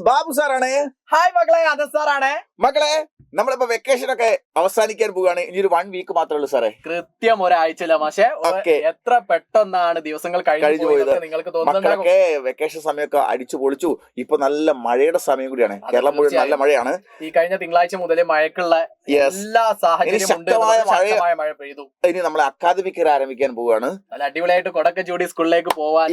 ബാബു സാറാണ്. ഹായ് മക്കളെ, അത് സാറാണ്. മക്കളെ, നമ്മളിപ്പോ വെക്കേഷൻ ഒക്കെ അവസാനിക്കാൻ പോവുകയാണ്. ഇനി ഒരു 1 വീക്ക് മാത്രമേ ഉള്ളൂ സാറേ. കൃത്യം ഒരാഴ്ചയില്ല. പക്ഷേ എത്ര പെട്ടെന്നാണ് ദിവസങ്ങൾ കഴിഞ്ഞു പോയത് നിങ്ങൾക്ക് തോന്നുന്നുണ്ടാകും. വെക്കേഷൻ സമയമൊക്കെ അടിച്ചു പൊളിച്ചു. ഇപ്പൊ നല്ല മഴയുടെ സമയം കൂടിയാണ്. കേരളം മുഴുവൻ നല്ല മഴയാണ്. ഈ കഴിഞ്ഞ തിങ്കളാഴ്ച മുതൽ മഴക്കുള്ള എല്ലാ സാഹചര്യവും ശക്തമായ മഴ പെയ്തു. ഇനി നമ്മൾ അക്കാദമിക് ഇയർ ആരംഭിക്കാൻ പോവുകയാണ്. നല്ല അടിപൊളിയായിട്ട് കൊടക്കെ ചൂടി സ്കൂളിലേക്ക് പോവാൻ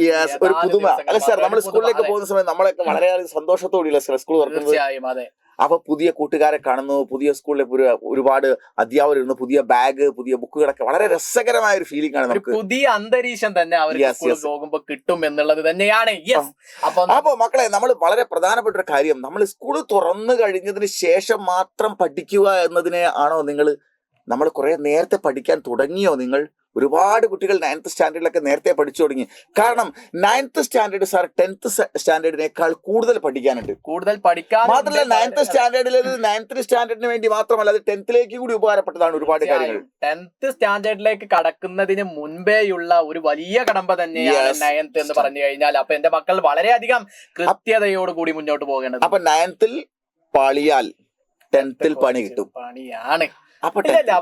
ഒരു പുതുമ. അല്ല സാർ, നമ്മൾ സ്കൂളിലേക്ക് പോകുന്ന സമയത്ത് നമ്മളൊക്കെ വളരെയേറെ സന്തോഷത്തോടെയുള്ള സ്കൂൾ തുറക്കുന്നത്. അതെ. അപ്പൊ പുതിയ കൂട്ടുകാരെ കാണുന്നു, പുതിയ സ്കൂളിലെ ഒരുപാട് അധ്യാപകർ ഇരുന്നു, പുതിയ ബാഗ്, പുതിയ ബുക്കുകളൊക്കെ വളരെ രസകരമായ ഒരു ഫീലിംഗ് ആണ് നമുക്ക്. പുതിയ അന്തരീക്ഷം തന്നെ അവർക്ക് പോകുമ്പോൾ കിട്ടും എന്നുള്ളത് തന്നെയാണ്. അപ്പൊ മക്കളെ, നമ്മൾ വളരെ പ്രധാനപ്പെട്ട ഒരു കാര്യം, നമ്മൾ സ്കൂൾ തുറന്നു കഴിഞ്ഞതിന് ശേഷം മാത്രം പഠിക്കുക എന്നതിനെ ആണോ നമ്മൾ കുറെ നേരത്തെ പഠിക്കാൻ തുടങ്ങിയോ? ഒരുപാട് കുട്ടികൾ 9th സ്റ്റാൻഡേർഡിലൊക്കെ നേരത്തെ പഠിച്ചു തുടങ്ങി. കാരണം 9th സ്റ്റാൻഡേർഡ് സാർ 10th സ്റ്റാൻഡേർഡിനേക്കാൾ കൂടുതൽ പഠിക്കാനുണ്ട്. മാത്രമല്ല 9th സ്റ്റാൻഡേർഡിന് വേണ്ടി മാത്രമല്ല, അത് 10th കൂടി ഉപകാരപ്പെട്ടതാണ് ഒരുപാട് കാര്യങ്ങൾ. 10th സ്റ്റാൻഡേർഡിലേക്ക് കടക്കുന്നതിന് മുൻപേയുള്ള ഒരു വലിയ കടമ്പ തന്നെയാണ് 9th എന്ന് പറഞ്ഞു കഴിഞ്ഞാൽ. അപ്പൊ എന്റെ മക്കൾ വളരെയധികം കൃത്യതയോട് കൂടി മുന്നോട്ട് പോകേണ്ടത്. അപ്പൊ 9th പാളിയാൽ 10th പണി കിട്ടും. പണിയാണ്.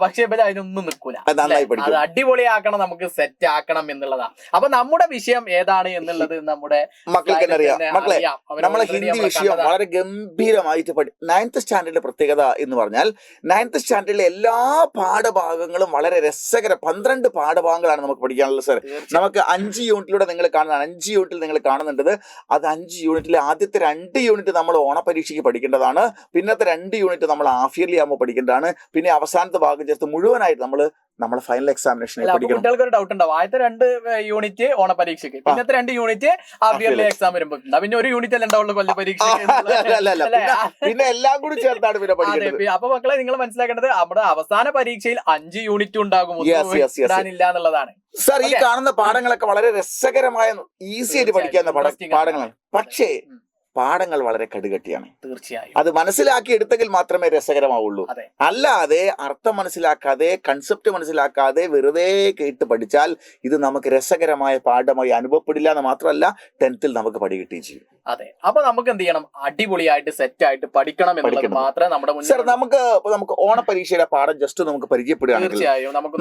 പക്ഷേ അതിനൊന്നും നിൽക്കൂല. അത് അടിപൊളിയാക്കണം, നമുക്ക് സെറ്റ് ആക്കണം എന്നുള്ളതാ. അപ്പൊ നമ്മുടെ വിഷയം ഏതാണ് എന്നുള്ളത് നമ്മുടെ മക്കൾക്ക് അറിയാം. മക്കളെ, നമ്മളെ ഹിന്ദി വിഷയം വളരെ ഗംഭീരമായിട്ട് 9th സ്റ്റാൻഡേർഡിന്റെ പ്രത്യേകത എന്ന് പറഞ്ഞാൽ 9th സ്റ്റാൻഡേർഡിലെ എല്ലാ പാഠഭാഗങ്ങളും വളരെ രസകരം. 12 പാഠഭാഗങ്ങളാണ് നമുക്ക് പഠിക്കാനുള്ളത് സാർ. നമുക്ക് 5 യൂണിറ്റിലൂടെ നിങ്ങൾ കാണുന്നതാണ്. 5 യൂണിറ്റിൽ നിങ്ങൾ കാണുന്നുണ്ട്. അത് 5 യൂണിറ്റിലെ ആദ്യത്തെ 2 യൂണിറ്റ് നമ്മൾ ഓണപരീക്ഷയ്ക്ക് പഠിക്കേണ്ടതാണ്. പിന്നത്തെ 2 യൂണിറ്റ് നമ്മൾ ഹാഫ് ഇയർലി ആകുമ്പോൾ പഠിക്കേണ്ടതാണ്. പിന്നെ അവസാനത്തെ ഭാഗം ചേർത്ത് മുഴുവനായിട്ട് നമ്മളെ ഫൈനൽ എക്സാമിനേഷൻ പഠിക്കണം. കുട്ടികൾക്ക് ഒരു ഡൗട്ട് ഉണ്ടാവും. ആദ്യത്തെ 2 യൂണിറ്റ് ഓണപരീക്ഷയ്ക്ക്, പിന്നത്തെ 2 യൂണിറ്റ് ഹാഫ് ഇയർലി എക്സാം വരുമ്പോൾ, പിന്നെ 1 യൂണിറ്റ് അല്ല ഉണ്ടാവുള്ളൂ കൊല്ല പരീക്ഷ. പിന്നെ എല്ലാം കൂടി ചേർത്താണ് പിന്നെ പഠിക്കുന്നത്. അപ്പൊ മക്കളെ, നിങ്ങൾ മനസ്സിലാക്കേണ്ടത് നമ്മുടെ അവസാന പരീക്ഷയിൽ 5 യൂണിറ്റ് ഉണ്ടാകും ഇല്ല എന്നുള്ളതാണ്. സാർ, ഈ കാണുന്ന പാഠങ്ങളൊക്കെ വളരെ രസകരമായ ഈസി ആയിട്ട് പഠിക്കാവുന്ന പാഠങ്ങളാണ്. പക്ഷേ പാഠങ്ങൾ വളരെ കടുകട്ടിയാണ്. തീർച്ചയായും അത് മനസ്സിലാക്കി എടുത്തെങ്കിൽ മാത്രമേ രസകരമാവുള്ളൂ. അല്ലാതെ അർത്ഥം മനസ്സിലാക്കാതെ, കൺസെപ്റ്റ് മനസ്സിലാക്കാതെ വെറുതെ കേട്ട് പഠിച്ചാൽ ഇത് നമുക്ക് രസകരമായ പാഠമായി അനുഭവപ്പെടില്ല എന്ന് മാത്രമല്ല 10th നമുക്ക് പടി കിട്ടുകയും ചെയ്യും. അതെ. അപ്പൊ നമുക്ക് എന്ത് ചെയ്യണം? അടിപൊളിയായിട്ട് സെറ്റ് ആയിട്ട് പഠിക്കണം എന്നുള്ളത് മാത്രമേ നമ്മുടെ സാർ, നമുക്ക് ഓണപരീക്ഷയുടെ പാഠം ജസ്റ്റ് നമുക്ക് പരിചയപ്പെടുകയാണെങ്കിൽ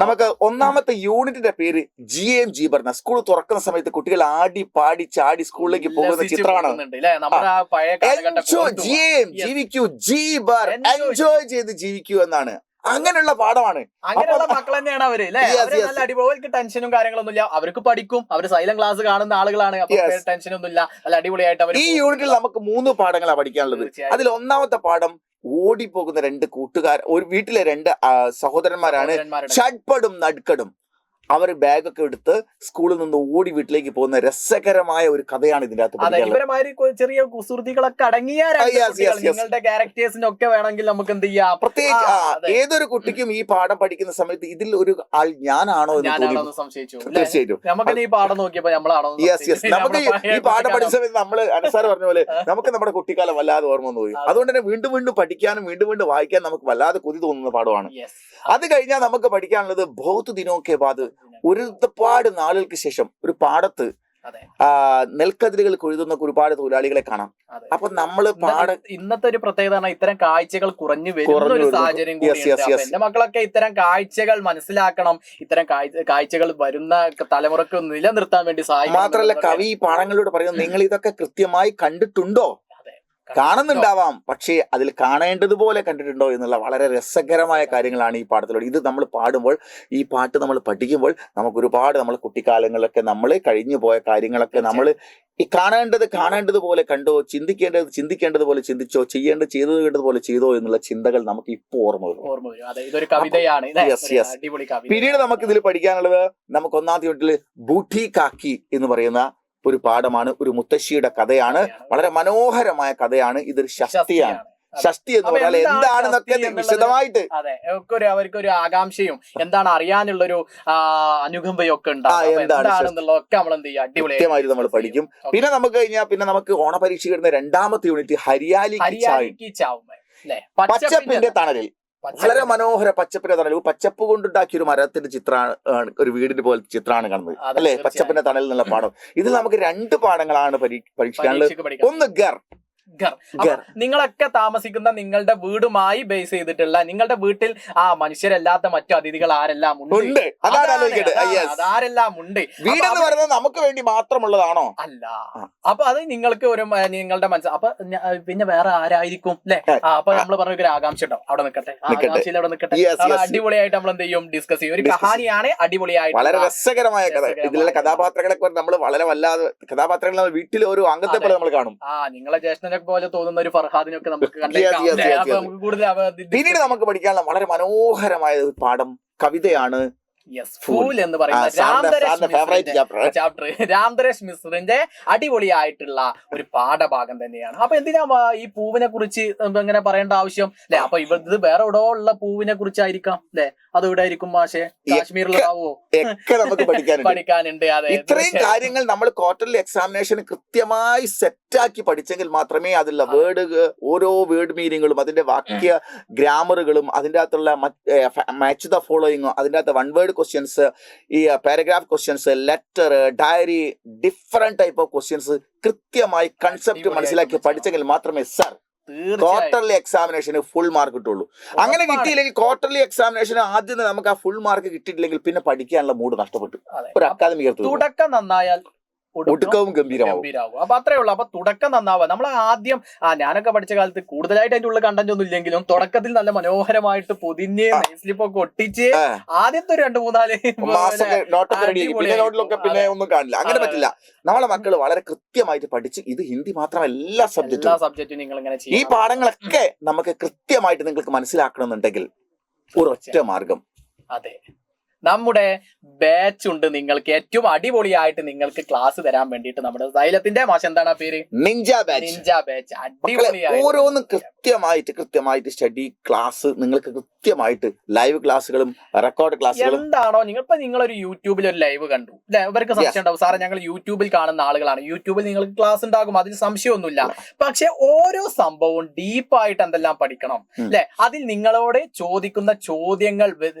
നമുക്ക് ഒന്നാമത്തെ യൂണിറ്റിന്റെ പേര് GM പറഞ്ഞ സ്കൂൾ തുറക്കുന്ന സമയത്ത് കുട്ടികൾ ആടി പാടി ചാടി സ്കൂളിലേക്ക് പോകുന്ന ചിത്രമാണ്. എൻജോയ് ചെയ്ത് ജീവിക്കൂ എന്നാണ്. അങ്ങനെയുള്ള പാഠമാണ്. അങ്ങനെയുള്ള മക്കൾ തന്നെയാണ് അവര്. നല്ല അടിപൊളി ടെൻഷനും കാര്യങ്ങളൊന്നും ഇല്ല. അവർക്ക് പഠിക്കും. അവർ സൈലന്റ് ക്ലാസ് കാണുന്ന ആളുകളാണ്. ടെൻഷനൊന്നും ഇല്ല. നല്ല അടിപൊളിയായിട്ട് അവർ. ഈ യൂണിറ്റിൽ നമുക്ക് 3 പാഠങ്ങളാണ് പഠിക്കാനുള്ളത്. അതിൽ ഒന്നാമത്തെ പാഠം ഓടിപ്പോകുന്ന 2 കൂട്ടുകാർ, ഒരു വീട്ടിലെ 2 സഹോദരന്മാരാണ്. ഷഡ്പടും നടുക്കടും. അവർ ബാഗൊക്കെ എടുത്ത് സ്കൂളിൽ നിന്ന് ഓടി വീട്ടിലേക്ക് പോകുന്ന രസകരമായ ഒരു കഥയാണ് ഇതിന്റെ അകത്ത്. ചെറിയ കുസൃതികളൊക്കെ അടങ്ങിയ നിങ്ങളുടെ ക്യാരക്ടേഴ്സിനൊക്കെ വേണമെങ്കിൽ നമുക്ക് എന്ത് ചെയ്യാം. പ്രത്യേകിച്ച് ഏതൊരു കുട്ടിക്കും ഈ പാഠം പഠിക്കുന്ന സമയത്ത് ഇതിൽ ഒരു ആൾ ഞാനാണോ എന്ന് സംശയിച്ചു. തീർച്ചയായും നമുക്ക് ഈ പാഠം നോക്കിയപ്പോ നമ്മളാണോ. നമുക്ക് ഈ പാഠം പഠിച്ച സമയത്ത് നമ്മള് അനുസാർ പറഞ്ഞ പോലെ നമുക്ക് നമ്മുടെ കുട്ടിക്കാലം വല്ലാതെ ഓർമ്മ വന്നു പോയി. അതുകൊണ്ട് തന്നെ വീണ്ടും വീണ്ടും പഠിക്കാനും വീണ്ടും വീണ്ടും വായിക്കാനും നമുക്ക് വല്ലാതെ കൊതി തോന്നുന്ന പാഠമാണ്. അത് കഴിഞ്ഞാൽ നമുക്ക് പഠിക്കാനുള്ളത് ബഹുത് ദിനോ കെ ബാദ്, ഒരുപാട് നാളുകൾക്ക് ശേഷം ഒരു പാടത്ത് നെൽക്കതിരുകൾ കൊഴുതുന്ന ഒരുപാട് തൊഴിലാളികളെ കാണാം. അപ്പൊ നമ്മള് ഇന്നത്തെ ഒരു പ്രത്യേകത, ഇത്തരം കാഴ്ചകൾ കുറഞ്ഞു വരുന്ന ഒരു സാഹചര്യം കൂടിയുണ്ട്. എന്റെ മക്കളൊക്കെ ഇത്തരം കാഴ്ചകൾ മനസ്സിലാക്കണം. ഇത്തരം കാഴ്ചകൾ വരുന്ന തലമുറക്ക് നിലനിർത്താൻ വേണ്ടി സഹായിക്കും. മാത്രമല്ല, കവി പാഠങ്ങളിലൂടെ പറയുന്നത് നിങ്ങൾ ഇതൊക്കെ കൃത്യമായി കണ്ടിട്ടുണ്ടോ? കാണുന്നുണ്ടാവാം, പക്ഷേ അതിൽ കാണേണ്ടതുപോലെ കണ്ടിട്ടുണ്ടോ എന്നുള്ള വളരെ രസകരമായ കാര്യങ്ങളാണ് ഈ പാഠത്തിലൂടെ. ഇത് നമ്മൾ പാടുമ്പോൾ, ഈ പാട്ട് നമ്മൾ പഠിക്കുമ്പോൾ നമുക്ക് ഒരുപാട് നമ്മൾ കുട്ടിക്കാലങ്ങളിലൊക്കെ നമ്മൾ കഴിഞ്ഞു പോയ കാര്യങ്ങളൊക്കെ നമ്മൾ ഈ കാണേണ്ടതുപോലെ കണ്ടോ, ചിന്തിക്കേണ്ടതുപോലെ ചിന്തിച്ചോ, ചെയ്തതുപോലെ ചെയ്തോ എന്നുള്ള ചിന്തകൾ നമുക്ക് ഇപ്പോൾ ഓർമ്മ വരും. ഇതൊരു കവിതയാണ്. പിന്നീട് നമുക്ക് ഇതിൽ പഠിക്കാനുള്ളത്, നമുക്ക് ഒന്നാമത്തെ യൂണിറ്റിൽ ബൂട്ടി കാക്കി എന്ന് പറയുന്ന ഒരു പാഠമാണ്. ഒരു മുത്തശ്ശിയുടെ കഥയാണ്. വളരെ മനോഹരമായ കഥയാണ്. ഇതൊരു ഷഷ്ടിയാണ്. ഷഷ്ടി എന്ന് പറഞ്ഞാൽ എന്താണെന്നൊക്കെ വിശദമായിട്ട് അവർക്കൊരു ആകാംക്ഷയും എന്താണ് അറിയാനുള്ളൊരു അനുകമ്പയും ഒക്കെ എന്താണെന്നുള്ളതൊക്കെ നമ്മൾ എന്ത് ചെയ്യും, അടിപൊളിയായിട്ട് നമ്മൾ പഠിക്കും. പിന്നെ നമുക്ക് ഓണപരീക്ഷ വരുന്ന 2ാമത്തെ യൂണിറ്റ് ഹരിയാലിക്ക് ചാവും, പച്ചപ്പിന്റെ തണലിൽ. വളരെ മനോഹര പച്ചപ്പിന്റെ തണൽ. പച്ചപ്പ് കൊണ്ടുണ്ടാക്കിയ ഒരു മരത്തിന്റെ ചിത്രമാണ്, ഒരു വീടിന്റെ പോലെ ചിത്രമാണ് കാണുന്നത് അല്ലെ, പച്ചപ്പിന്റെ തണൽ എന്നുള്ള പാഠം. ഇതിൽ നമുക്ക് 2 പാഠങ്ങളാണ് പരീക്ഷിക്കാനുള്ളത്. ഒന്ന് ഗർ. അപ്പൊ നിങ്ങളൊക്കെ താമസിക്കുന്ന നിങ്ങളുടെ വീടുമായി ബേസ് ചെയ്തിട്ടുള്ള നിങ്ങളുടെ വീട്ടിൽ മനുഷ്യരല്ലാത്ത മറ്റു അതിഥികൾ ആരെല്ലാം ഉണ്ട്, അതാരെല്ലാം ഉണ്ട്. വീടെന്ന് പറയുന്നത് നമുക്ക് വേണ്ടി മാത്രമുള്ളതാണോ? അല്ല. അപ്പൊ അത് നിങ്ങൾക്ക് ഒരു നിങ്ങളുടെ മനസ്സിൽ അപ്പൊ പിന്നെ വേറെ ആരായിരിക്കും അല്ലെ? അപ്പൊ നമ്മൾ പറഞ്ഞ ഒരു ആകാംക്ഷ ഉണ്ടാവും. അവിടെ നിൽക്കട്ടെ, ആകാംക്ഷയിൽ അവിടെ നിൽക്കട്ടെ. അടിപൊളിയായിട്ട് നമ്മൾ എന്ത് ചെയ്യും, ഡിസ്കസ് ചെയ്യും. ഒരു കഹാനിയാണ് അടിപൊളിയായിട്ട്, വളരെ രസകരമായ കഥ. ഇതിലുള്ള കഥാപാത്രങ്ങളെ നമ്മൾ വളരെ വല്ലാതെ കഥാപാത്രങ്ങൾ വീട്ടിൽ ഒരു അംഗത്തെ പോലെ നമ്മൾ കാണും. നിങ്ങളെ ജ്യേഷ്ഠനെ പോലെ തോന്നുന്ന ഒരു ഫർഹാദിനൊക്കെ നമുക്ക് പിന്നീട് നമുക്ക് പഠിക്കാനുള്ള വളരെ മനോഹരമായ ഒരു പാഠം കവിതയാണ് ഫൂൽ എന്ന് പറയുന്നത് ചാപ്റ്റർ രാംധരേഷ് മിശ്റിന്റെ അടിപൊളിയായിട്ടുള്ള ഒരു പാഠഭാഗം തന്നെയാണ്. അപ്പൊ എന്തിനാ ഈ പൂവിനെ കുറിച്ച് ഇങ്ങനെ പറയേണ്ട ആവശ്യം അല്ലെ? അപ്പൊ ഇത് വേറെ എവിടെ ഉള്ള പൂവിനെ കുറിച്ചായിരിക്കാം അല്ലെ? അത് ഇവിടെ ആയിരിക്കും മാഷെ, കാശ്മീരിലാവോ? ഒക്കെ നമുക്ക് പഠിക്കാനുണ്ട്. അതെ, ഇത്രയും കാര്യങ്ങൾ നമ്മൾ ക്വാർട്ടർലി എക്സാമിനേഷൻ കൃത്യമായി സെറ്റാക്കി പഠിച്ചെങ്കിൽ മാത്രമേ അതിലുള്ള ഓരോ വേർഡ് മീനിങ്ങുകളും അതിന്റെ വാക്യ ഗ്രാമറുകളും അതിന്റെ അകത്തുള്ള മാച്ച് ദ ഫോളോയിങ്ങും അതിന്റെ അകത്ത് വൺ വേർഡ് ക്വസ്റ്റ്യൻസ്, ഈ paragraph questions, letter, diary, different type of questions കൃത്യമായി കൺസെപ്റ്റ് മനസ്സിലാക്കി പഠിച്ചെങ്കിൽ മാത്രമേ സർ ക്വാർട്ടർലി എക്സാമിനേഷന് ഫുൾ മാർക്ക് കിട്ടുള്ളൂ. അങ്ങനെ കിട്ടിയില്ലെങ്കിൽ ക്വാർട്ടർലി എക്സാമിനേഷന് ആദ്യം നമുക്ക് ആ ഫുൾ മാർക്ക് കിട്ടിയിട്ടില്ലെങ്കിൽ പിന്നെ പഠിക്കാനുള്ള മൂഡ് നഷ്ടപ്പെട്ടു. ഒരു അക്കാദമിക് തുടക്കം നന്നായാൽ ഒടുക്കവും ഗംഭീരമാവും. അപ്പൊ അത്രേ ഉള്ളൂ. അപ്പൊ തുടക്കം നന്നാവുക. നമ്മൾ ആദ്യം ഞാനൊക്കെ പഠിച്ച കാലത്ത് കൂടുതലായിട്ട് അതിന്റെ ഉള്ള കണ്ടന്റ് ഒന്നും ഇല്ലെങ്കിലും തുടക്കത്തിൽ നല്ല മനോഹരമായിട്ട് പൊതിഞ്ഞ് നെയ്സ്ലിപ്പൊക്കെ ഒട്ടിച്ച് ആദ്യത്തെ 2-3 നോട്ടിലൊക്കെ പിന്നെ ഒന്നും കാണില്ല. അങ്ങനെ പറ്റില്ല. നമ്മളെ മക്കൾ വളരെ കൃത്യമായിട്ട് പഠിച്ച് ഇത് ഹിന്ദി മാത്രമല്ല എല്ലാ സബ്ജക്റ്റും നിങ്ങൾ ഇങ്ങനെ ഈ പാഠങ്ങളൊക്കെ നമുക്ക് കൃത്യമായിട്ട് നിങ്ങൾക്ക് മനസ്സിലാക്കണമെന്നുണ്ടെങ്കിൽ ഒരൊറ്റ മാർഗം, അതെ, നമ്മുടെ ബാച്ച് ഉണ്ട്. നിങ്ങൾക്ക് ഏറ്റവും അടിപൊളിയായിട്ട് നിങ്ങൾക്ക് ക്ലാസ് തരാൻ വേണ്ടിയിട്ട് നമ്മുടെ സൈലത്തിന്റെ മാഷ് എന്താണ് പേര്? Ninja batch. അടിപൊളിയായി ഓരോന്നും കൃത്യമായിട്ട് സ്റ്റഡി ക്ലാസ് നിങ്ങൾക്ക് കൃത്യമായിട്ട് ലൈവ് ക്ലാസ്സുകളും റെക്കോർഡ് ക്ലാസ്സുകളും എന്താണോ. നിങ്ങളൊരു യൂട്യൂബിൽ ഒരു ലൈവ് കണ്ടു അല്ലെ? ഇവർക്ക് സംശയം ഉണ്ടാവും, സാറേ ഞങ്ങൾ യൂട്യൂബിൽ കാണുന്ന ആളുകളാണ്, യൂട്യൂബിൽ നിങ്ങൾക്ക് ക്ലാസ് ഉണ്ടാകും, അതിൽ സംശയമൊന്നുമില്ല. പക്ഷെ ഓരോ സംഭവവും ഡീപ്പായിട്ട് എന്തെല്ലാം പഠിക്കണം അല്ലെ? അതിൽ നിങ്ങളോട് ചോദിക്കുന്ന ചോദ്യങ്ങൾ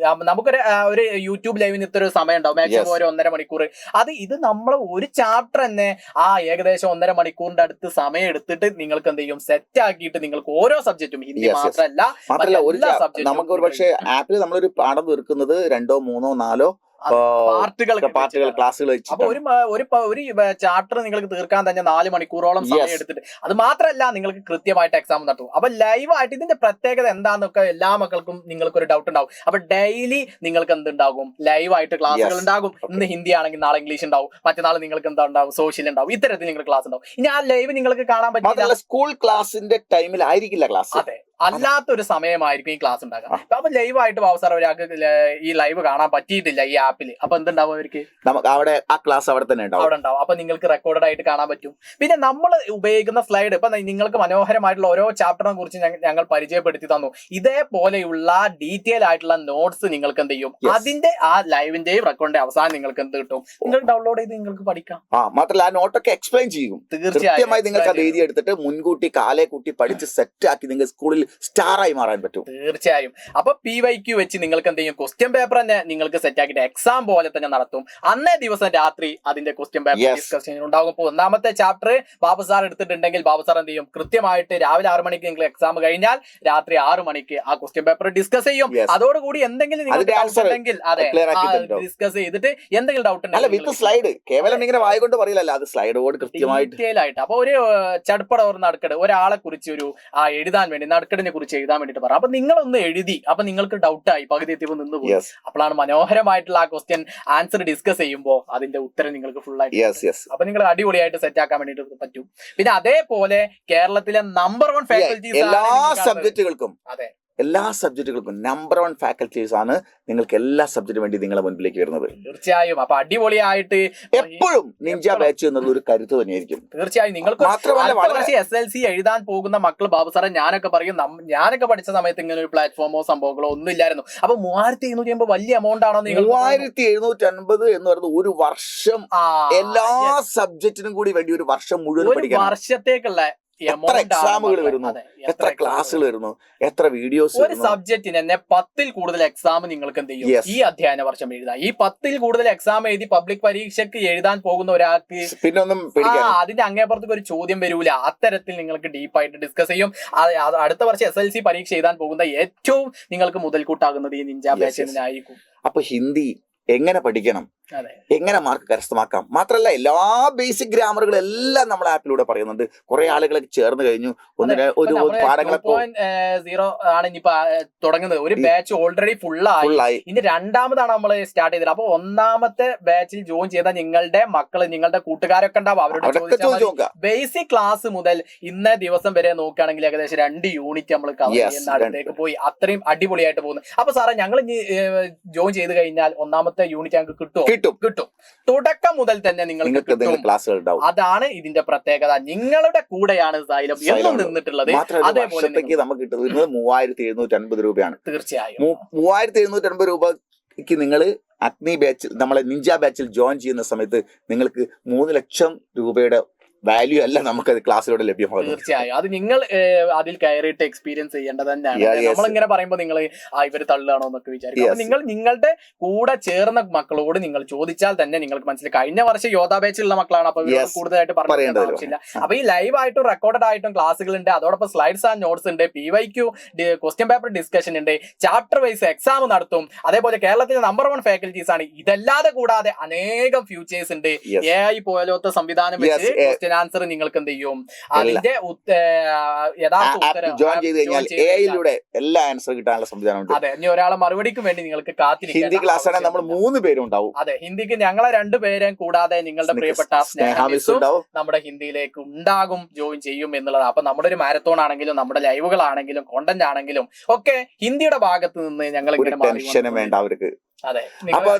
നമുക്കൊരു യൂട്യൂബ് ലൈവിന് ഇത്ര ഒരു സമയം ഉണ്ടാവും, മാക്സിമം ഒരു 1.5 മണിക്കൂർ. ഇത് നമ്മൾ ഒരു ചാപ്റ്റർ തന്നെ ഏകദേശം 1.5 മണിക്കൂറിന്റെ അടുത്ത് സമയം എടുത്തിട്ട് നിങ്ങൾക്ക് എന്ത് ചെയ്യും, സെറ്റ് ആക്കിയിട്ട് നിങ്ങൾക്ക് ഓരോ സബ്ജക്റ്റും ഹിന്ദി മാത്രമല്ല എല്ലാ സബ്ജക്റ്റും നമുക്ക് ഒരു പക്ഷേ ആപ്പിൽ നമ്മളൊരു പാഠം തീർക്കുന്നത് 2, 3, 4 പാർട്ടുകൾ ക്ലാസ്സുകൾ. അപ്പൊ ഒരു ചാപ്റ്റർ നിങ്ങൾക്ക് തീർക്കാൻ തന്നെ 4 മണിക്കൂറോളം സമയം എടുത്തിട്ട്, അത് മാത്രമല്ല നിങ്ങൾക്ക് കൃത്യമായിട്ട് എക്സാം നടത്തും. അപ്പൊ ലൈവായിട്ട് ഇതിന്റെ പ്രത്യേകത എന്താന്നൊക്കെ എല്ലാ മക്കൾക്കും നിങ്ങൾക്കൊരു ഡൗട്ട് ഉണ്ടാവും. അപ്പൊ ഡെയിലി നിങ്ങൾക്ക് എന്തുണ്ടാകും, ലൈവായിട്ട് ക്ലാസ്സുകൾ ഉണ്ടാകും. ഇന്ന് ഹിന്ദി ആണെങ്കിൽ നാളെ ഇംഗ്ലീഷ് ഉണ്ടാവും, മറ്റന്നാൾ നിങ്ങൾക്ക് എന്താ ഉണ്ടാവും, സോഷ്യൽ ഉണ്ടാവും. ഇത്തരത്തിൽ നിങ്ങൾക്ക് ക്ലാസ് ഉണ്ടാവും. ഇനി ആ ലൈവ് നിങ്ങൾക്ക് കാണാൻ പറ്റില്ല, സ്കൂൾ ക്ലാസിന്റെ ടൈമിലായിരിക്കില്ല ക്ലാസ്, അതെ, അല്ലാത്തൊരു സമയമായിരിക്കും ഈ ക്ലാസ് ഉണ്ടാക്കുക. അപ്പൊ ലൈവായിട്ട് ബാബു സാർ ഒരാൾക്ക് ഈ ലൈവ് കാണാൻ പറ്റിയിട്ടില്ല ഈ ആപ്പിൽ, അപ്പൊ എന്തുണ്ടാവും അവർക്ക്? നമുക്ക് അവിടെ ആ ക്ലാസ് അവിടെ തന്നെ ഉണ്ടാവും. അപ്പൊ നിങ്ങൾക്ക് റെക്കോർഡഡ് ആയിട്ട് കാണാൻ പറ്റും. പിന്നെ നമ്മൾ ഉപയോഗിക്കുന്ന സ്ലൈഡ് ഇപ്പൊ നിങ്ങൾക്ക് മനോഹരമായിട്ടുള്ള ഓരോ ചാപ്റ്ററിനെ കുറിച്ച് ഞങ്ങൾ പരിചയപ്പെടുത്തി തന്നു. ഇതേപോലെയുള്ള ഡീറ്റെയിൽ ആയിട്ടുള്ള നോട്ട്സ് നിങ്ങൾക്ക് എന്ത് ചെയ്യും, അതിന്റെ ആ ലൈവിന്റെയും റെക്കോർഡിന്റെ അവസാനം നിങ്ങൾക്ക് എന്ത് കിട്ടും, നിങ്ങൾ ഡൗൺലോഡ് ചെയ്ത് നിങ്ങൾക്ക് പഠിക്കാം. മാത്രമല്ല ആ നോട്ടൊക്കെ എക്സ്പ്ലെയിൻ ചെയ്യും. തീർച്ചയായും നിങ്ങൾക്ക് അത് എഴുതി എടുത്തിട്ട് മുൻകൂട്ടി കാലേ കൂട്ടി പഠിച്ച് സെറ്റ് ആക്കി നിങ്ങൾ സ്കൂളിൽ സ്റ്റാറായി മാറാൻ പറ്റും. തീർച്ചയായും. അപ്പൊ PYQ വെച്ച് നിങ്ങൾക്ക് എന്ത് ചെയ്യും, ക്വസ്റ്റ്യൻ പേപ്പർ തന്നെ നിങ്ങൾക്ക് സെറ്റ് ആക്കിയിട്ട് എക്സാം പോലെ തന്നെ നടത്തും. അന്നേ ദിവസം രാത്രി അതിന്റെ ക്വസ്റ്റ്യൻ പേപ്പർ ഡിസ്കഷൻ ഉണ്ടാകും. ഇപ്പോൾ 1ാമത്തെ ചാപ്റ്റർ ബാബു സാർ എടുത്തിട്ടുണ്ടെങ്കിൽ ബാബു സാർ എന്ത് ചെയ്യും, കൃത്യമായിട്ട് രാവിലെ 6 മണിക്ക് നിങ്ങൾ എക്സാം കഴിഞ്ഞാൽ രാത്രി 6 മണിക്ക് ആ ക്വസ്റ്റ്യൻ പേപ്പർ ഡിസ്കസ് ചെയ്യും. അതോടുകൂടി എന്തെങ്കിലും നിങ്ങൾക്ക് ഡൗട്ട് ഉണ്ടെങ്കിൽ അതെ ഡിസ്കസ് ചെയ്തിട്ട് എന്തെങ്കിലും ഡൗട്ട് ഉണ്ടെങ്കിൽ സ്ലൈഡ് കേവലം ഇങ്ങനെ വായിക്കൊണ്ട് പറയില്ലല്ലോ, അത് സ്ലൈഡോട് കൃത്യമായിട്ട് ഡീറ്റെയിൽ ആയിട്ട്. അപ്പൊ ഒരു ചടുപ്പട ഒരു നടുക്കട് ഒരാളെ കുറിച്ച് ഒരു എഴുതാൻ വേണ്ടി നടുക്കടിനെ കുറിച്ച് എഴുതാൻ വേണ്ടിട്ട് പറയാം. അപ്പൊ നിങ്ങളൊന്ന് എഴുതി, അപ്പൊ നിങ്ങൾക്ക് ഡൗട്ടായി, പകുതി എത്തിയപ്പോൾ നിന്ന് പോയി. അപ്പോഴാണ് മനോഹരമായിട്ടുള്ള ആ ക്വസ്റ്റ്യൻ ആൻസർ ഡിസ്കസ് ചെയ്യുമ്പോൾ അതിന്റെ ഉത്തരം നിങ്ങൾക്ക് ഫുൾ ആയിട്ട് അപ്പൊ നിങ്ങൾ അടിപൊളിയായിട്ട് സെറ്റ് ആക്കാൻ വേണ്ടിട്ട് പറ്റും. പിന്നെ അതേപോലെ കേരളത്തിലെ നമ്പർ 1 ഫാക്കൽറ്റീസ് എല്ലാ സബ്ജക്റ്റുകൾക്കും നമ്പർ 1 ഫാക്കൽറ്റീസ് ആണ് നിങ്ങൾക്ക് എല്ലാ സബ്ജക്റ്റിനും വേണ്ടി നിങ്ങളെ മുൻപിലേക്ക് വരുന്നത്. തീർച്ചയായും. അപ്പൊ അടിപൊളിയായിട്ട് എപ്പോഴും നിഞ്ച ബാച്ച് എന്നുള്ളത് ഒരു കരുത്ത് തന്നെയായിരിക്കും. തീർച്ചയായും. നിങ്ങൾക്ക് മാത്രമല്ല SLC എഴുതാൻ പോകുന്ന മക്കൾ ബാബു സാറേ ഞാനൊക്കെ പറയും, ഞാനൊക്കെ പഠിച്ച സമയത്ത് ഇങ്ങനെ ഒരു പ്ലാറ്റ്ഫോമോ സംഭവങ്ങളോ ഒന്നും ഇല്ലായിരുന്നു. അപ്പൊ 3750 വലിയ എമൗണ്ട് ആണോ? 3750 എന്ന് പറയുന്നത് ഒരു വർഷം എല്ലാ സബ്ജക്റ്റിനും കൂടി വേണ്ടി ഒരു വർഷം മുഴുവൻ വർഷത്തേക്കുള്ള എത്ര എക്സാമുകൾ വരുന്നു, എത്ര ക്ലാസ്സുകൾ വരുന്നു, എത്ര വീഡിയോസ്. ഒരു സബ്ജക്റ്റിന് തന്നെ 10ൽ കൂടുതൽ എക്സാം നിങ്ങൾക്ക് എന്ത് ചെയ്യും ഈ അധ്യയന വർഷം എഴുതാം. ഈ 10ൽ കൂടുതൽ എക്സാം എഴുതി പബ്ലിക് പരീക്ഷയ്ക്ക് എഴുതാൻ പോകുന്ന ഒരാൾക്ക് പിന്നെ ഒന്നും അതിന്റെ അങ്ങേപ്പുറത്തേക്ക് ഒരു ചോദ്യം വരൂല. അത്തരത്തിൽ നിങ്ങൾക്ക് ഡീപ്പായിട്ട് ഡിസ്കസ് ചെയ്യും. അടുത്ത വർഷം SLC പരീക്ഷ എഴുതാൻ പോകുന്ന ഏറ്റവും നിങ്ങൾക്ക് മുതൽക്കൂട്ടാകുന്നത് ഈ നിഞ്ച ബാച്ചിനായിരിക്കും. അപ്പൊ ഹിന്ദി എങ്ങനെ പഠിക്കണം, എങ്ങനെ മാർക്ക് കരസ്ഥമാക്കാം, മാത്രമല്ല എല്ലാ ബേസിക് ഗ്രാമറുകളും എല്ലാം നമ്മൾ ആപ്പിലൂടെ പറയുന്നുണ്ട്. കുറെ ആളുകളൊക്കെ ചേർന്ന് കഴിഞ്ഞു. ഒരു പാഠങ്ങളെ 0 ആണ് ഇനിയിപ്പോ തുടങ്ങുന്നത്. ഒരു ബാച്ച് ഓൾറെഡി ഫുള്ളായി. ഇനി രണ്ടാമതാണ് നമ്മൾ സ്റ്റാർട്ട് ചെയ്തത്. അപ്പൊ ഒന്നാമത്തെ ബാച്ചിൽ ജോയിൻ ചെയ്ത നിങ്ങളുടെ മക്കള്, നിങ്ങളുടെ കൂട്ടുകാരൊക്കെ ഉണ്ടാവും. അവരോട് ബേസിക് ക്ലാസ് മുതൽ ഇന്നേ ദിവസം വരെ നോക്കുകയാണെങ്കിൽ ഏകദേശം 2 യൂണിറ്റ് നമ്മൾ കവർ ചെയ്യുന്ന അടുത്തേക്ക് പോയി. അത്രയും അടിപൊളിയായിട്ട് പോകുന്നു. അപ്പൊ സാറേ, ഞങ്ങൾ ഇനി ജോയിൻ ചെയ്ത് കഴിഞ്ഞാൽ ഒന്നാമത്തെ യൂണിറ്റ് ഞങ്ങൾക്ക് കിട്ടും. തുടക്കം മുതൽ തന്നെ നിങ്ങൾക്ക് ക്ലാസ്സുകൾ ഉണ്ടാവും. അതാണ് ഇതിന്റെ പ്രത്യേകത. നിങ്ങളുടെ കൂടെയാണ് സൈലം എന്നും നിന്നിട്ടുള്ളത്. അതേപോലെ നമുക്ക് കിട്ടുന്നത് 3750 രൂപയാണ്. തീർച്ചയായും 3750 രൂപയ്ക്ക് നിങ്ങൾ അഗ്നി ബാച്ചിൽ, നമ്മളെ നിഞ്ച ബാച്ചിൽ ജോയിൻ ചെയ്യുന്ന സമയത്ത് നിങ്ങൾക്ക് 3 ലക്ഷം രൂപയുടെ വാല്യൂ അല്ല നമുക്കത് ക്ലാസ്സിലൂടെ ലഭ്യമാകുന്നത്. തീർച്ചയായും അത് നിങ്ങൾ അതിൽ കയറിയിട്ട് എക്സ്പീരിയൻസ് ചെയ്യേണ്ടത് തന്നെയാണ്. നമ്മളിങ്ങനെ പറയുമ്പോൾ നിങ്ങൾ ഇവര് തള്ളുകയാണോ എന്നൊക്കെ വിചാരിക്കും. അപ്പൊ നിങ്ങൾ നിങ്ങളുടെ കൂടെ ചേർന്ന മക്കളോട് നിങ്ങൾ ചോദിച്ചാൽ തന്നെ നിങ്ങൾക്ക് മനസ്സിലായി. കഴിഞ്ഞ വർഷം യോധ ബാച്ചിലുള്ള മക്കളാണ്. അപ്പൊ കൂടുതലായിട്ട് പറയേണ്ട ആവശ്യമില്ല. അപ്പൊ ഈ ലൈവ് ആയിട്ടും റെക്കോർഡഡ് ആയിട്ടും ക്ലാസ്സുകൾ ഉണ്ട്. അതോടൊപ്പം സ്ലൈഡ്സ് ആൻഡ് നോട്ട്സ് ഉണ്ട്, PYQ ക്വസ്റ്റ്യൻ പേപ്പർ ഡിസ്കഷൻ ഉണ്ട്, ചാപ്റ്റർ വൈസ് എക്സാം നടത്തും. അതേപോലെ കേരളത്തിലെ നമ്പർ 1 ഫാക്കൽറ്റീസ് ആണ്. ഇതല്ലാതെ കൂടാതെ അനേകം ഫ്യൂച്ചേഴ്സ് ഉണ്ട്. AI പോലത്തെ സംവിധാനം വെച്ച് ആൻസർ നിങ്ങൾക്ക് എന്ത് ചെയ്യും, അതിന്റെ യഥാർത്ഥ ഉത്തരം ജോയിൻ ചെയ്ത് കഴിഞ്ഞാൽ AI-ലൂടെ എല്ലാ ആൻസർ കിട്ടാനുള്ള സംവിധാനമുണ്ട്. അതെ, ഇനി ഒരാളെ മറുപടിക്ക് വേണ്ടി നിങ്ങൾക്ക് കാത്തിരിക്കാം. ഹിന്ദി ക്ലാസ് ആണ് നമ്മൾ 3 പേരും ഉണ്ടാവും. അതെ, ഹിന്ദിക്ക് ഞങ്ങളെ 2 പേരെയും കൂടാതെ നിങ്ങളുടെ പ്രിയപ്പെട്ട സ്നേഹമിസും നമ്മുടെ ഹിന്ദിയിലേക്ക് ഉണ്ടാകും, ജോയിൻ ചെയ്യും എന്നുള്ളത്. അപ്പൊ നമ്മുടെ ഒരു മാരത്തോൺ ആണെങ്കിലും നമ്മുടെ ലൈവുകളാണെങ്കിലും കോണ്ടന്റ് ആണെങ്കിലും ഒക്കെ ഹിന്ദിയുടെ ഭാഗത്ത് നിന്ന് ഞങ്ങൾ ടെൻഷനും വേണ്ട അവർക്ക്. അപ്പൊ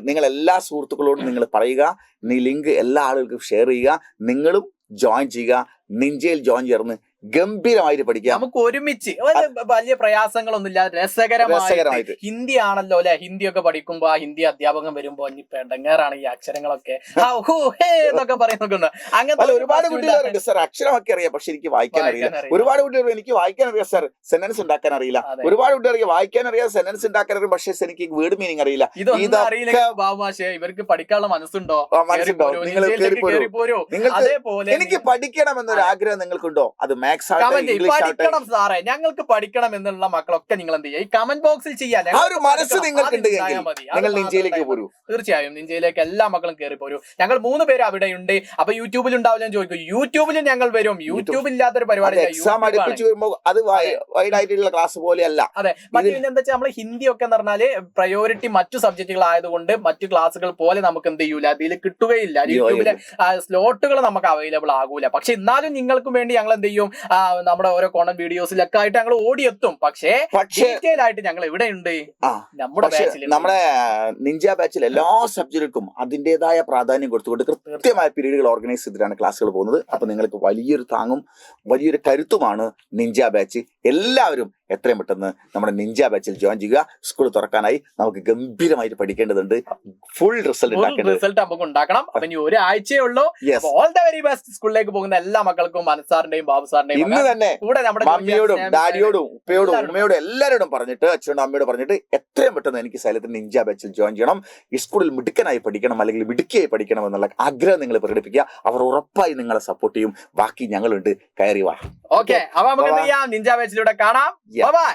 നിങ്ങൾ എല്ലാ സുഹൃത്തുക്കളോടും നിങ്ങൾ പറയുക, ലിങ്ക് എല്ലാ ആളുകൾക്കും ഷെയർ ചെയ്യുക, നിങ്ങളും ജോയിൻ ചെയ്യുക. നിഞ്ചയിൽ ജോയിൻ ചേർന്ന് ഗംഭീരമായിട്ട് പഠിക്കാം. നമുക്ക് ഒരുമിച്ച് വലിയ പ്രയാസങ്ങളൊന്നുമില്ല, രസകരമായിട്ട്. ഹിന്ദി ആണല്ലോ അല്ലെ, ഹിന്ദിയൊക്കെ പഠിക്കുമ്പോ ആ ഹിന്ദി അധ്യാപകൻ വരുമ്പോ പെടങ്ങാറാണ് ഈ അക്ഷരങ്ങളൊക്കെ എന്നൊക്കെ പറയുന്നുണ്ട്. അങ്ങനത്തെ ഒരുപാട് കുട്ടികളുണ്ട് സാർ, അക്ഷരമൊക്കെ അറിയാം, പക്ഷെ എനിക്ക് വായിക്കാൻ അറിയില്ല. ഒരുപാട് കുട്ടികൾ എനിക്ക് വായിക്കാൻ അറിയാം സാർ, സെന്റൻസ് ഉണ്ടാക്കാൻ അറിയില്ല. ഒരുപാട് കുട്ടികൾക്ക് വായിക്കാൻ അറിയാം, സെന്റൻസ് ഉണ്ടാക്കാൻ അറിയാം, പക്ഷെ എനിക്ക് വേർഡ് മീനിങ് അറിയില്ല. ഇതൊന്നും അറിയില്ല ബാബുമാഷേ, ഇവർക്ക് പഠിക്കാനുള്ള മനസ്സുണ്ടോ? നിങ്ങൾ അതേപോലെ എനിക്ക് പഠിക്കണം എന്നൊരു ആഗ്രഹം നിങ്ങൾക്കുണ്ടോ? അത് പഠിക്കണം സാറേ, ഞങ്ങൾക്ക് പഠിക്കണം എന്നുള്ള മക്കളൊക്കെ നിങ്ങൾ എന്ത് ചെയ്യുക, ഈ കമന്റ് ബോക്സിൽ ചെയ്യാൻ മനസ്സ് നിങ്ങൾക്കുണ്ടെങ്കിൽ നിങ്ങൾ നിഞ്ചയിലേക്ക് പോരൂ. തീർച്ചയായും നിഞ്ചയിലേക്ക് എല്ലാ മക്കളും കയറി പോരൂ. ഞങ്ങൾ 3 പേര് അവിടെയുണ്ട്. അപ്പൊ യൂട്യൂബിൽ ഉണ്ടാവില്ല ചോദിക്കും, യൂട്യൂബിലും ഞങ്ങൾ വരും. യൂട്യൂബിൽ ഇല്ലാത്തൊരു പരിപാടി അത് വൈഡായിട്ടുള്ള ക്ലാസ് പോലെയല്ല. അതെ, മറ്റു എന്താ വെച്ചാൽ നമ്മൾ ഹിന്ദി ഒക്കെ എന്ന് പറഞ്ഞാല് പ്രയോറിറ്റി മറ്റു സബ്ജക്റ്റുകൾ ആയതുകൊണ്ട് മറ്റു ക്ലാസ്സുകൾ പോലെ നമുക്ക് എന്ത് ചെയ്യൂല, അതിൽ കിട്ടുകയില്ല. യൂട്യൂബിലെ സ്ലോട്ടുകൾ നമുക്ക് അവൈലബിൾ ആകൂല. പക്ഷെ എന്നാലും നിങ്ങൾക്കും വേണ്ടി ഞങ്ങൾ എന്ത് ചെയ്യും, നമ്മുടെ ഓരോ കോണ്ടന്റ് വീഡിയോസിലൊക്കെ ആയിട്ട് ഞങ്ങൾ ഓടിയെത്തും. പക്ഷേ ഡീറ്റെയിൽ ആയിട്ട് ഞങ്ങൾ എവിടെ ഉണ്ട്, നമ്മുടെ നിഞ്ച ബാച്ചിൽ എല്ലാ സബ്ജക്റ്റുകൾക്കും അതിന്റേതായ പ്രാധാന്യം കൊടുത്തുകൊണ്ട് കൃത്യമായ പീരീഡുകൾ ഓർഗനൈസ് ചെയ്തിട്ടാണ് ക്ലാസ്സുകൾ പോകുന്നത്. അപ്പൊ നിങ്ങൾക്ക് വലിയൊരു താങ്ങും വലിയൊരു കരുത്തുമാണ് നിഞ്ച ബാച്ച്. എല്ലാവരും എത്രയും പെട്ടെന്ന് നമ്മുടെ നിഞ്ച ബാച്ചിൽ ജോയിൻ ചെയ്യുക. സ്കൂൾ തുറക്കാനായി നമുക്ക് ഗംഭീരമായിട്ട് പഠിക്കേണ്ടതുണ്ട്. ഫുൾ റിസൾട്ട് നമുക്ക് ഉണ്ടാക്കണം. അപ്പൊ ഇനി ഒരാഴ്ചയേ ഉള്ളൂ. All the very best. സ്കൂളിലേക്ക് പോകുന്ന എല്ലാ മക്കൾക്കും മനസ്സാറിന്റെയും ബാബു സാറിന്റെയും ഇന്ന് തന്നെ മമ്മിയോടും ഡാഡിയോടും ഉപ്പയോടും ഉമ്മയോടും എല്ലാവരോടും പറഞ്ഞിട്ട്, അച്ഛനോടും അമ്മയോടും പറഞ്ഞിട്ട് എത്രയും പെട്ടെന്ന് എനിക്ക് സൈലത്തിന് നിഞ്ച ബാച്ചിൽ ജോയിൻ ചെയ്യണം, ഈ സ്കൂളിൽ മിടുക്കനായി പഠിക്കണം അല്ലെങ്കിൽ മിടുക്കിയായി പഠിക്കണം എന്നുള്ള ആഗ്രഹം നിങ്ങൾ പ്രകടിപ്പിക്കുക. അവർ ഉറപ്പായി നിങ്ങളെ സപ്പോർട്ട് ചെയ്യും. ബാക്കി ഞങ്ങളുണ്ട്, കയറി വാ. ഓക്കെ, അപ്പൊ നമുക്ക് നിഞ്ച ബാച്ചിലൂടെ കാണാം. ബൈ.